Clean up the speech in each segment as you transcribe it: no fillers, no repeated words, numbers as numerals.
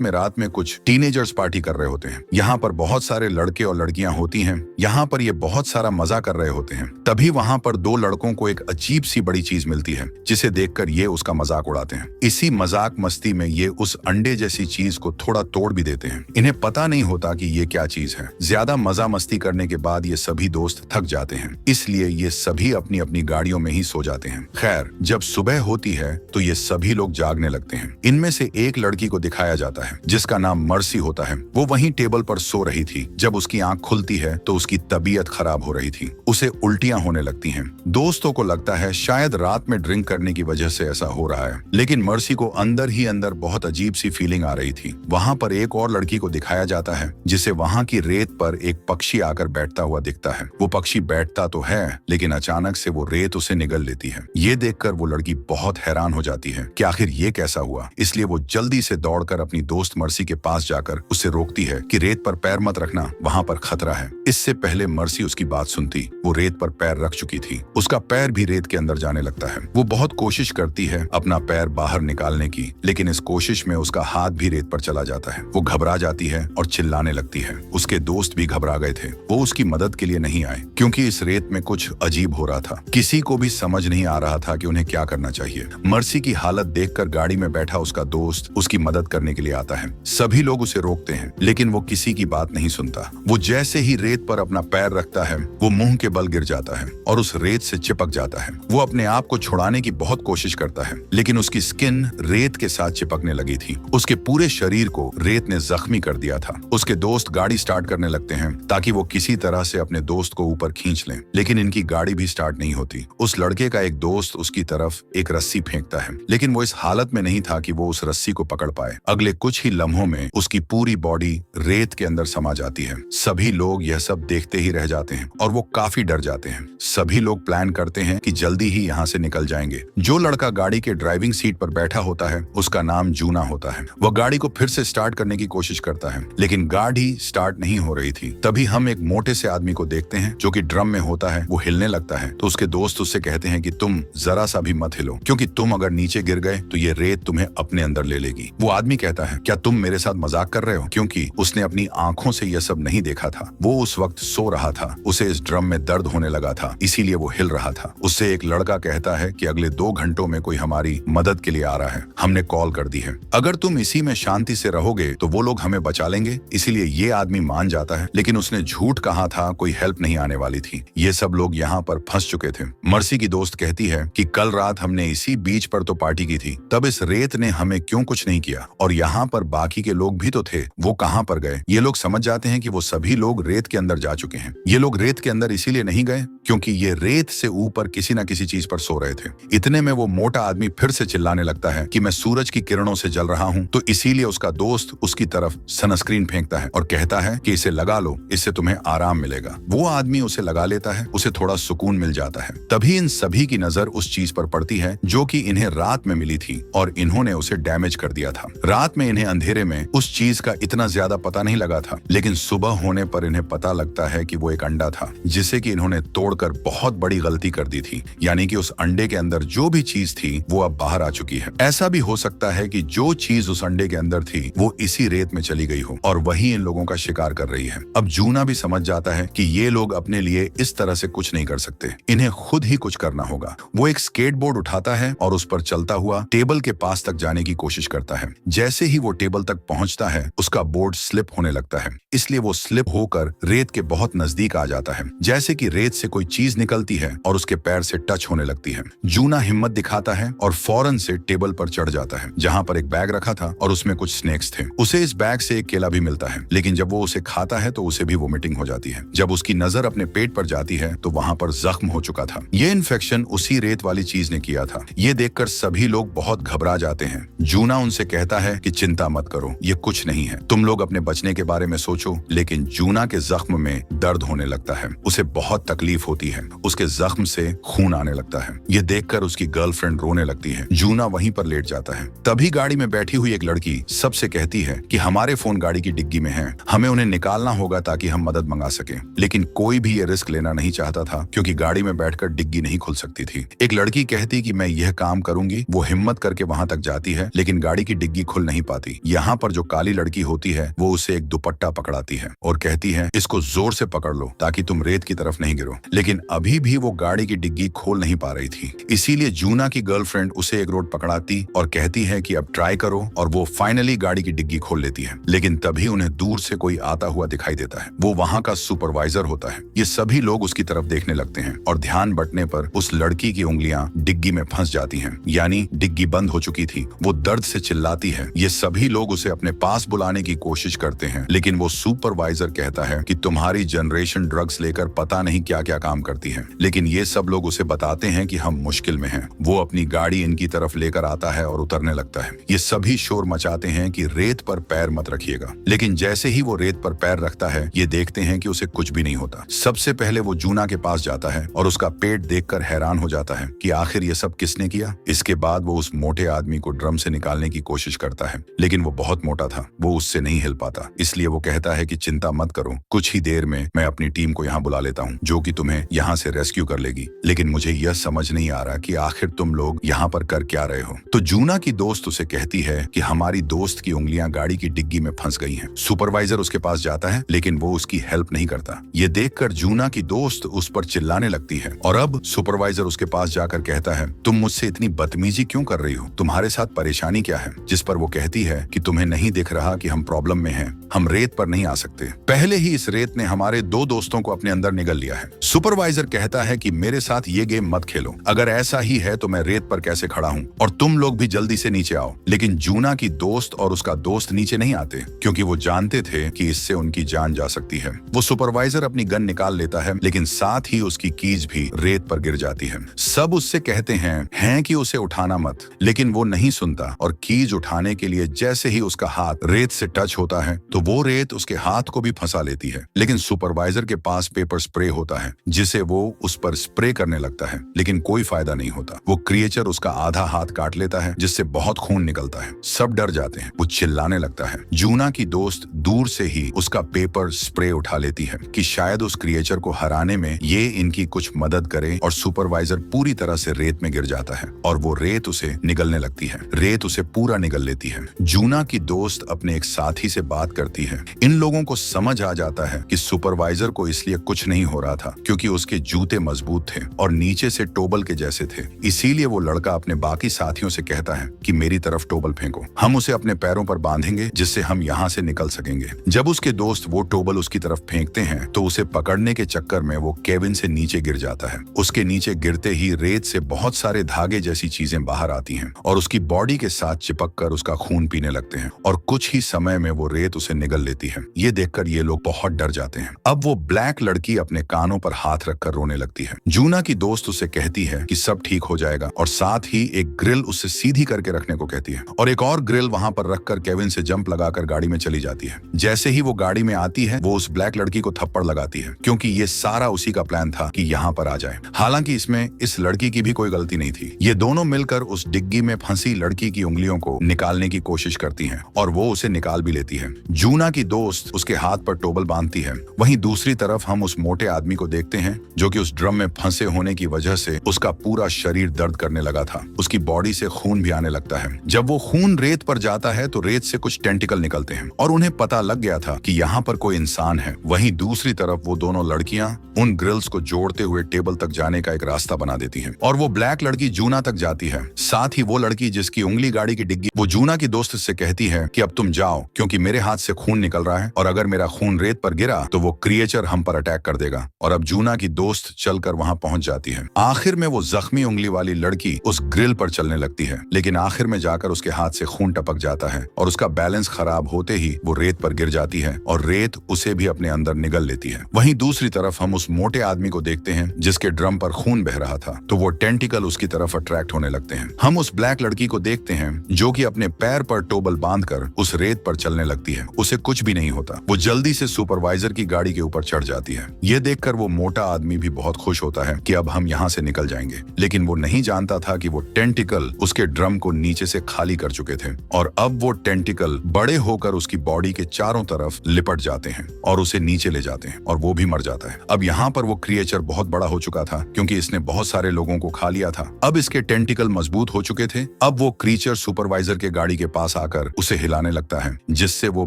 रात में कुछ टीनेजर्स पार्टी कर रहे होते हैं। यहाँ पर बहुत सारे लड़के और लड़कियां होती हैं। यहाँ पर ये बहुत सारा मजा कर रहे होते हैं। तभी वहाँ पर दो लड़कों को एक अजीब सी बड़ी चीज मिलती है, जिसे देखकर ये उसका मजाक उड़ाते हैं। इसी मजाक मस्ती में ये उस अंडे जैसी चीज को थोड़ा तोड़ भी देते हैं। इन्हें पता नहीं होता कि ये क्या चीज है। ज्यादा मजा मस्ती करने के बाद ये सभी दोस्त थक जाते हैं, इसलिए ये सभी अपनी अपनी गाड़ियों में ही सो जाते हैं। खैर, जब सुबह होती है तो ये सभी लोग जागने लगते हैं। इनमें से एक लड़की को दिखाया जाता है, जिसका नाम मर्सी होता है। वो वहीं टेबल पर सो रही थी। जब उसकी आंख खुलती है तो उसकी तबीयत खराब हो रही थी। उसे उल्टियां होने लगती हैं। दोस्तों को लगता है शायद रात में ड्रिंक करने की वजह से ऐसा हो रहा है, लेकिन मर्सी को अंदर ही अंदर बहुत अजीब सी फीलिंग आ रही थी। वहाँ पर एक और लड़की को दिखाया जाता है, जिसे वहाँ की रेत पर एक पक्षी आकर बैठता हुआ दिखता है। वो पक्षी बैठता तो है, लेकिन अचानक से वो रेत उसे निगल लेती है। ये देखकर वो लड़की बहुत हैरान हो जाती है कि आखिर ये कैसा हुआ। इसलिए वो जल्दी से दौड़कर अपनी दोस्त मर्सी के पास जाकर उससे रोकती है कि रेत पर पैर मत रखना, वहाँ पर खतरा है। इससे पहले मर्सी उसकी बात सुनती, वो रेत पर पैर रख चुकी थी। उसका पैर भी रेत के अंदर जाने लगता है। वो बहुत कोशिश करती है अपना पैर बाहर निकालने की, लेकिन इस कोशिश में उसका हाथ भी रेत पर चला जाता है। वो घबरा जाती है और चिल्लाने लगती है। उसके दोस्त भी घबरा गए थे। वो उसकी मदद के लिए नहीं आए, क्योंकि इस रेत में कुछ अजीब हो रहा था। किसी को भी समझ नहीं आ रहा था कि उन्हें क्या करना चाहिए। मर्सी की हालत देखकर गाड़ी में बैठा उसका दोस्त उसकी मदद करने के लिए आता है। सभी लोग उसे रोकते हैं, लेकिन वो किसी की बात नहीं सुनता। वो जैसे ही रेत पर अपना पैर रखता है, वो मुंह के बल गिर जाता है और उस रेत से चिपक जाता है। वो अपने आप को छुड़ाने की बहुत कोशिश करता है, लेकिन उसकी स्किन रेत के साथ चिपकने लगी थी। उसके पूरे शरीर को रेत ने जख्मी कर दिया था। उसके दोस्त गाड़ी स्टार्ट करने लगते हैं ताकि वो किसी तरह से अपने दोस्त को ऊपर खींच लें, लेकिन इनकी गाड़ी भी स्टार्ट नहीं होती। उस लड़के का एक दोस्त उसकी तरफ एक रस्सी फेंकता है, लेकिन वो इस हालत में नहीं था कि वो उस रस्सी को पकड़ पाए। अगले कुछ ही लम्हों में उसकी पूरी बॉडी रेत के अंदर समा जाती है। सभी लोग यह सब देखते ही रह जाते हैं और वो काफी डर जाते हैं। सभी लोग प्लान करते हैं कि जल्दी ही यहाँ से निकल जाएंगे। जो लड़का गाड़ी के ड्राइविंग सीट पर बैठा होता है, उसका नाम जूना होता है। वह गाड़ी को फिर से स्टार्ट करने की कोशिश करता है, लेकिन गाड़ी स्टार्ट नहीं हो रही थी। तभी हम एक मोटे से आदमी को देखते हैं, जो कि ड्रम में होता है। वो हिलने लगता है तो उसके दोस्त उससे कहते हैं कि तुम जरा सा भी मत हिलो, क्योंकि तुम अगर नीचे गिर गए तो ये रेत तुम्हें अपने अंदर ले लेगी। वो आदमी कहता है, क्या तुम मेरे साथ मजाक कर रहे हो? क्योंकि उसने अपनी आंखों से यह सब नहीं देखा था। वो उस वक्त सो रहा था। उसे इस ड्रम में दर्द होने लगा था, इसीलिए वो हिल रहा था। उससे एक लड़का कहता है कि अगले 2 घंटों में कोई हमारी मदद के लिए आ रहा है, हमने कॉल कर दी है। अगर तुम इसी में शांति से रहोगे तो वो लोग हमें बचा लेंगे। इसीलिए ये आदमी मान जाता है, लेकिन उसने झूठ कहा था, कोई हेल्प नहीं आने वाली थी। ये सब लोग यहाँ पर फंस चुके थे। मर्सी की दोस्त कहती है कि कल रात हमने इसी बीच पर तो पार्टी की थी, तब इस रेत ने हमें क्यों कुछ नहीं किया? और यहाँ पर बाकी के लोग भी तो थे, वो कहाँ पर गए? ये लोग समझ जाते हैं कि वो सभी लोग रेत के अंदर जा चुके हैं। ये लोग रेत के अंदर इसीलिए नहीं गए क्योंकि ये रेत से ऊपर किसी न किसी चीज पर सो रहे थे। इतने में वो मोटा आदमी फिर से चिल्लाने लगता है कि मैं सूरज की किरणों से जल रहा हूँ। तो इसीलिए उसका दोस्त उसकी तरफ सनस्क्रीन फेंकता है और कहता है कि इसे लगा लो, इससे तुम्हें आराम मिलेगा। वो आदमी उसे लगा लेता है, उसे थोड़ा सुकून मिल जाता है। तभी इन सभी की नजर उस चीज पर पड़ती है जो कि इन्हें रात में मिली थी और इन्होंने उसे डैमेज कर दिया था। रात में इन्हें अंधेरे में उस चीज का इतना ज्यादा पता नहीं लगा था, लेकिन सुबह होने पर इन्हें पता लगता है कि वो एक अंडा था, जिसे कि इन्होंने तोड़कर बहुत बड़ी गलती कर दी थी। यानी कि उस अंडे के अंदर जो भी चीज थी वो अब बाहर आ चुकी है। ऐसा भी हो सकता है कि जो चीज उस अंडे के अंदर थी वो इसी रेत में चली गई हो और वही इन लोगों का शिकार कर रही है। अब जूना भी समझ जाता है कि ये लोग अपने लिए इस तरह से कुछ नहीं कर सकते, इन्हें खुद ही कुछ करना होगा। वो एक स्केटबोर्ड उठाता है और उस पर चलता हुआ टेबल के पास तक जाने की कोशिश करता है। जैसे ही वो टेबल तक पहुंचता है, उसका बोर्ड स्लिप होने लगता है, इसलिए वो स्लिप होकर रेत के बहुत नजदीक आ जाता है। जैसे कि रेत से कोई चीज निकलती है और उसके पैर से टच होने लगती है। जूना हिम्मत दिखाता है और फौरन से टेबल पर चढ़ जाता है, जहाँ पर एक बैग रखा था और उसमें कुछ स्नैक्स थे। उसे इस बैग से एक केला भी मिलता है, लेकिन जब वो उसे खाता है तो उसे भी वोमिटिंग हो जाती है। जब उसकी नजर अपने पेट पर जाती है तो वहाँ पर जख्म हो चुका था। ये इन्फेक्शन उसी रेत वाली चीज ने किया था। ये देखकर सभी लोग बहुत घबरा जाते हैं। जूना उनसे कहता है कि चिंता मत करो, ये कुछ नहीं है, तुम लोग अपने बचने के बारे में सोचो। लेकिन जूना के जख्म में दर्द होने लगता है, उसे बहुत तकलीफ होती है, उसके जख्म से खून आने लगता है। ये देखकर उसकी गर्लफ्रेंड रोने लगती है। जूना वहीं पर लेट जाता है। तभी गाड़ी में बैठी हुई एक लड़की सबसे कहती है कि हमारे फोन गाड़ी की डिग्गी में हैं, हमें उन्हें निकालना होगा ताकि हम मदद मंगा सकें। लेकिन कोई भी ये रिस्क लेना नहीं चाहता था, क्योंकि गाड़ी में बैठकर डिग्गी नहीं खुल सकती थी। एक लड़की कहती कि मैं यह काम करूंगी। वो हिम्मत करके वहां तक जाती है, लेकिन गाड़ी की डिग्गी खुल नहीं पाती। थी। यहाँ पर जो काली लड़की होती है वो उसे एक दुपट्टा पकड़ाती है और कहती है इसको जोर से पकड़ लो ताकि तुम रेत की तरफ नहीं गिरो। लेकिन अभी भी वो गाड़ी की डिग्गी खोल नहीं पा रही थी, इसीलिए जूना की गर्लफ्रेंड उसे एक रोड पकड़ाती और कहती है कि अब ट्राई करो, और वो फाइनली गाड़ी की डिग्गी खोल लेती है। लेकिन तभी उन्हें दूर से कोई आता हुआ दिखाई देता है। वो वहाँ का सुपरवाइजर होता है। ये सभी लोग उसकी तरफ देखने लगते हैं और ध्यान बंटने पर उस लड़की की उंगलियां डिग्गी में फंस जाती हैं, यानी डिग्गी बंद हो चुकी थी। वो दर्द से चिल्लाती है। ये सभी लोग उसे अपने पास बुलाने की कोशिश करते हैं, लेकिन वो सुपरवाइजर कहता है कि तुम्हारी जनरेशन ड्रग्स लेकर पता नहीं क्या क्या काम करती है। लेकिन ये सब लोग उसे बताते हैं कि हम मुश्किल में हैं। वो अपनी गाड़ी इनकी तरफ लेकर आता है और उतरने लगता है। ये सभी शोर मचाते हैं कि रेत पर पैर मत रखिएगा, लेकिन जैसे ही वो रेत पर पैर रखता है ये देखते हैं कि उसे कुछ भी नहीं होता। सबसे पहले वो जूना के पास जाता है और उसका पेट देखकर हैरान हो जाता है कि आखिर ये सब किसने किया। इसके बाद वो उस मोटे आदमी को ड्रम से निकालने की कोशिश करता है, लेकिन वो बहुत मोटा था, वो उससे नहीं हिल पाता। इसलिए वो कहता है कि चिंता मत करो, कुछ ही देर में मैं अपनी टीम को यहाँ बुला लेता हूँ जो कि तुम्हें यहाँ से रेस्क्यू कर लेगी। लेकिन मुझे यह समझ नहीं आ रहा कि आखिर तुम लोग यहाँ पर कर क्या रहे हो। तो जूना की दोस्त उसे कहती है कि हमारी दोस्त की उंगलियां गाड़ी की डिग्गी में फंस गई हैं। सुपरवाइजर उसके पास जाता है, लेकिन वो उसकी हेल्प नहीं करता। ये देखकर जूना की दोस्त उस पर चिल्लाने लगती है और अब सुपरवाइजर उसके पास जाकर कहता है तुम मुझसे इतनी बदतमीजी क्यों कर रही हो, तुम्हारे साथ परेशानी क्या है। जिस पर वो कहती है कि तुम्हें नहीं दिख रहा कि हम प्रॉब्लम में हैं, हम रेत पर नहीं आ सकते। पहले ही इस रेत ने हमारे 2 दोस्तों को अपने अंदर निगल लिया है। सुपरवाइजर कहता है कि मेरे साथ ये गेम मत खेलो, अगर ऐसा ही है तो मैं रेत पर कैसे खड़ा हूँ, और तुम लोग भी जल्दी से नीचे आओ। लेकिन जूना की दोस्त और उसका दोस्त नीचे नहीं आते क्योंकि वो जानते थे कि इससे उनकी जान जा सकती है। वो सुपरवाइजर अपनी गन निकाल लेता है, लेकिन साथ ही उसकी कीज भी रेत पर गिर जाती है। सब उससे कहते हैं कि उसे उठाना मत, लेकिन वो नहीं सुनता और कीज उठाने के लिए जैसे ही उसका हाथ रेत से टच होता है तो वो रेत उसके हाथ को भी फंसा लेती है। लेकिन सुपरवाइजर के पास पेपर स्प्रे होता है जिसे वो उस पर स्प्रे करने लगता है, लेकिन कोई फायदा नहीं होता। वो क्रिएचर उसका आधा हाथ काट लेता है जिससे बहुत खून निकलता है। सब डर जाते हैं। वो चिल्लाने लगता है। जूना की दोस्त दूर से ही उसका पेपर स्प्रे उठा लेती है कि शायद उस क्रिएचर को हराने में ये इनकी कुछ मदद करे, और सुपरवाइजर पूरी तरह से रेत में गिर जाता है और वो रेत उसे निगलने लगती है। रेत उसे पूरा निगल लेती है। जूना की दोस्त अपने एक साथी से बात करती है। इन लोगों को समझ आ जाता है कि सुपरवाइजर को इसलिए कुछ नहीं हो रहा था क्योंकि उसके जूते मजबूत थे और नीचे से टोबल के जैसे थे। इसीलिए वो लड़का अपने बाकी साथियों से कहता है कि मेरी तरफ टोबल फेंको, हम उसे अपने पैरों पर बांधेंगे जिससे हम यहाँ से निकल सकेंगे। जब उसके दोस्त वो टोबल उसकी तरफ फेंकते हैं तो उसे पकड़ने के चक्कर में वो केविन से नीचे गिर जाता है। उसके नीचे गिरते ही रेत से बहुत सारे धागे जैसी चीजें बाहर आती हैं और उसकी बॉडी के साथ चिपक कर उसका खून पीने लगते हैं, और कुछ ही समय में वो रेत उसे निगल लेती है। ये देखकर ये लोग बहुत डर जाते हैं। अब वो ब्लैक लड़की अपने कानों पर हाथ रखकर रोने लगती है। जूना की दोस्त उसे कहती है कि सब ठीक हो जाएगा, और साथ ही एक ग्रिल उससे सीधी करके रखने को कहती है, और एक और ग्रिल वहां पर रखकर केविन से जंप लगाकर गाड़ी में चली जाती है। जैसे ही वो गाड़ी में आती है वो उस ब्लैक लड़की को थप्पड़ लगाती है क्योंकि ये सारा उसी का प्लान था कि यहाँ पर आ जाए। हालांकि इसमें इस लड़की की भी कोई गलती नहीं थी। ये दोनों मिलकर उस डिग्गी में फंसी लड़की की उंगलियों को निकालने की कोशिश करती हैं और वो उसे निकाल भी लेती है। जूना की दोस्त उसके हाथ पर टोबल बांधती है। वहीं दूसरी तरफ हम उस मोटे आदमी को देखते हैं जो कि उस ड्रम में फंसे होने की वजह से उसका पूरा शरीर दर्द करने लगा था। उसकी बॉडी से खून भी आने लगता है। जब वो खून रेत पर जाता है तो रेत से कुछ टेंटिकल निकलते हैं और उन्हें पता लग गया था कि यहाँ पर कोई इंसान है। वहीं दूसरी तरफ वो दोनों लड़कियां उन ग्रिल्स को जोड़ते हुए टेबल तक जाने का एक रास्ता बना देती हैं और वो ब्लैक लड़की जूना तक जाती है। साथ ही वो लड़की जिसकी उंगली गाड़ी की डिग्गी, वो जूना की दोस्त से कहती है कि अब तुम जाओ क्योंकि मेरे हाथ से खून निकल रहा है और अगर मेरा खून रेत पर गिरा तो वो क्रिएचर हम पर अटैक कर देगा। और अब जूना की दोस्त चलकर वहां पहुंच जाती है। आखिर में वो जख्मी उंगली वाली लड़की उस ग्रिल पर चलने लगती है, लेकिन आखिर में जाकर उसके हाथ से खून टपक जाता है और उसका बैलेंस खराब होते ही वो रेत पर गिर जाती है और रेत उसे भी अपने अंदर निगल लेती है। वहीं दूसरी तरफ हम उस मोटे आदमी को देखते हैं जिसके ड्रम पर खून बह रहा था, तो वो टेंटिकल उसकी तरफ अट्रैक्ट होने लगते हैं। हम उस ब्लैक लड़की को देखते हैं जो कि अपने पैर पर टोबल बांधकर उस रेत पर चलने लगती है। उसे कुछ भी नहीं होता। वो जल्दी से सुपरवाइजर की गाड़ी के ऊपर चढ़ जाती है। ये देखकर वो मोटा आदमी भी बहुत खुश होता है कि अब हम यहाँ से निकल जाएंगे, लेकिन वो नहीं जानता था कि वो टेंटिकल उसके ड्रम को नीचे से खाली कर चुके थे और अब वो टेंटिकल बड़े होकर उसकी बॉडी के चारों तरफ लिपट जाते हैं और उसे नीचे ले जाते हैं और वो भी मर जाता है। अब यहाँ पर वो क्रिएचर बहुत बड़ा हो चुका था क्योंकि इसने बहुत सारे लोगों को खा लिया था। अब इसके टेंटिकल मजबूत हो चुके थे। अब वो क्रिएचर सुपरवाइजर के गाड़ी के पास पास आकर उसे हिलाने लगता है, जिससे वो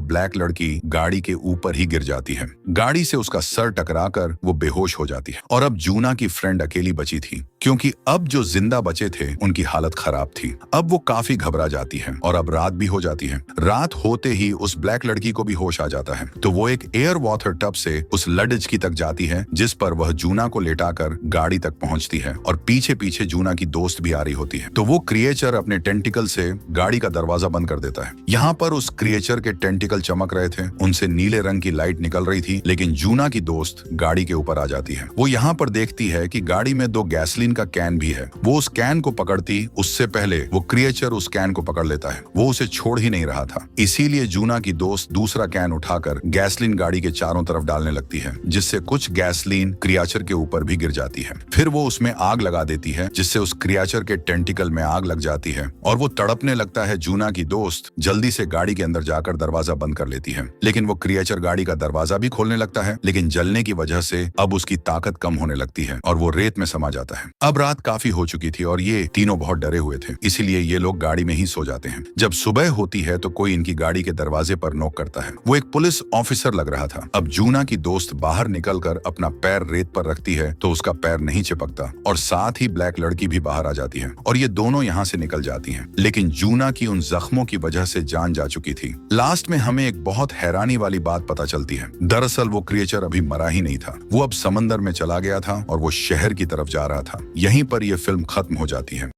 ब्लैक लड़की गाड़ी के ऊपर ही गिर जाती है। गाड़ी से उसका सर टकराकर वो बेहोश हो जाती है। और अब जूना की फ्रेंड अकेली बची थी, क्योंकि अब जो जिंदा बचे थे उनकी हालत खराब थी। अब वो काफी घबरा जाती है और अब रात भी हो जाती है। रात होते ही उस ब्लैक लड़की को भी होश आ जाता है, तो वो एक एयर वाटर टब से उस लडिज तक जाती है, जिस पर वह जूना को लेटाकर गाड़ी तक पहुंचती है और पीछे पीछे जूना की दोस्त भी आ रही होती है। तो वो क्रिएचर अपने टेंटिकल से गाड़ी का दरवाजा बंद कर देता है। यहाँ पर उस क्रिएचर के टेंटिकल चमक रहे थे, उनसे नीले रंग की लाइट निकल रही थी, लेकिन जूना की दोस्त गाड़ी के ऊपर आ जाती है। वो यहाँ पर देखती है कि गाड़ी में 2 गैसलीन का कैन भी है। वो उस कैन को पकड़ती, उससे पहले वो क्रिएचर उस कैन को पकड़ लेता है। वो उसे छोड़ ही नहीं रहा था, इसीलिए जूना की दोस्त दूसरा कैन उठाकर गैसलीन गाड़ी के चारों तरफ डालने लगती है, जिससे कुछ गैसलीन क्रिएचर के ऊपर भी गिर जाती है। फिर वो उसमें आग लगा देती है, जिससे उस क्रिएचर के टेंटिकल में आग लग जाती है और वो तड़पने लगता है। जूना की दोस्त जल्दी से गाड़ी के अंदर जाकर दरवाजा बंद कर लेती है, लेकिन वो क्रिएचर गाड़ी का दरवाजा भी खोलने लगता है, लेकिन जलने की वजह से अब उसकी ताकत कम होने लगती है और वो रेत में समा जाता है। अब रात काफी हो चुकी थी और ये तीनों बहुत डरे हुए थे, इसीलिए ये लोग गाड़ी में ही सो जाते हैं। जब सुबह होती है तो कोई इनकी गाड़ी के दरवाजे पर नॉक करता है। वो एक पुलिस ऑफिसर लग रहा था। अब जूना की दोस्त बाहर निकलकर अपना पैर रेत पर रखती है तो उसका पैर नहीं चिपकता और साथ ही ब्लैक लड़की भी बाहर आ जाती है और ये दोनों यहाँ से निकल जाती हैं। लेकिन जूना की उन जख्मों की वजह से जान जा चुकी थी। लास्ट में हमें एक बहुत हैरानी वाली बात पता चलती है। दरअसल वो क्रिएचर अभी मरा ही नहीं था, वो अब समंदर में चला गया था और वो शहर की तरफ जा रहा था। यहीं पर यह फिल्म खत्म हो जाती है।